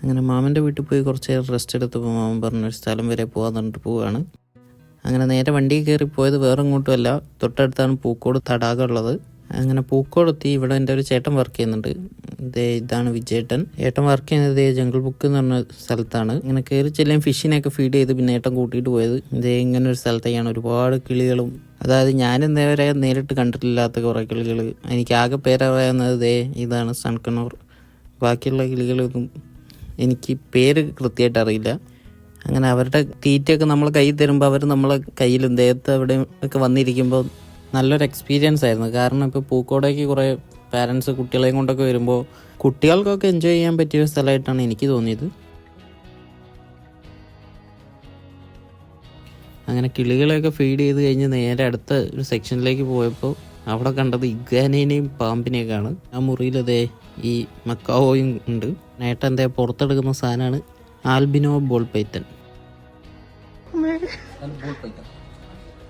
അങ്ങനെ മാമൻ്റെ വീട്ടിൽ പോയി കുറച്ച് നേരം റെസ്റ്റ് എടുത്തപ്പോൾ മാമൻ പറഞ്ഞൊരു സ്ഥലം വരെ പോകാൻ പറഞ്ഞിട്ട് പോവുകയാണ്. അങ്ങനെ നേരെ വണ്ടിയിൽ കയറി പോയത് വേറെ എങ്ങോട്ടും അല്ല, തൊട്ടടുത്താണ് പൂക്കോട് തടാകം ഉള്ളത്. അങ്ങനെ പൂക്കോടെത്തി. ഇവിടെ എൻ്റെ ഒരു ചേട്ടൻ വർക്ക് ചെയ്യുന്നുണ്ട്. ഇതാണ് വിജയേട്ടൻ. ഏട്ടൻ വർക്ക് ചെയ്യുന്നത് ജംഗിൾ ബുക്ക് എന്ന് പറഞ്ഞ സ്ഥലത്താണ്. ഇങ്ങനെ കയറി ചെല്ലാൻ ഫിഷിനെയൊക്കെ ഫീഡ് ചെയ്ത് പിന്നെ ഏട്ടൻ കൂട്ടിയിട്ട് പോയത് ഇങ്ങനെ ഒരു സ്ഥലത്തേക്കാണ്. ഒരുപാട് കിളികളും, അതായത് ഞാൻ ഇന്നേവരെ നേരിട്ട് കണ്ടിട്ടില്ലാത്ത കുറേ കിളികൾ. എനിക്ക് ആകെ പേരറിയാവുന്നത് ഇതാണ് സൺകണ്ണൂർ. ബാക്കിയുള്ള കിളികളൊന്നും എനിക്ക് പേര് കൃത്യമായിട്ട് അറിയില്ല. അങ്ങനെ അവരുടെ തീറ്റയൊക്കെ നമ്മൾ കയ്യിൽ തരുമ്പോൾ അവർ നമ്മളെ കയ്യിലും ദേഹത്ത് അവിടെ ഒക്കെ വന്നിരിക്കുമ്പോൾ നല്ലൊരു എക്സ്പീരിയൻസ് ആയിരുന്നു. കാരണം ഇപ്പോൾ പൂക്കോടേക്ക് കുറേ പാരൻസ് കുട്ടികളെയും കൊണ്ടൊക്കെ വരുമ്പോൾ കുട്ടികൾക്കൊക്കെ എൻജോയ് ചെയ്യാൻ പറ്റിയ സ്ഥലമായിട്ടാണ് എനിക്ക് തോന്നിയത്. അങ്ങനെ കിളികളെയൊക്കെ ഫീഡ് ചെയ്ത് കഴിഞ്ഞ് നേരെ അടുത്ത ഒരു സെക്ഷനിലേക്ക് പോയപ്പോൾ അവിടെ കണ്ടത് ഇഗ്വാനേനെയും പാമ്പിനെയൊക്കെയാണ്. ആ മുറിയിൽ ഈ മക്കാവോയും ഉണ്ട്. നേട്ടം പുറത്തെടുക്കുന്ന സാധനമാണ് ആൽബിനോ ബോൾ പൈത്തൻ.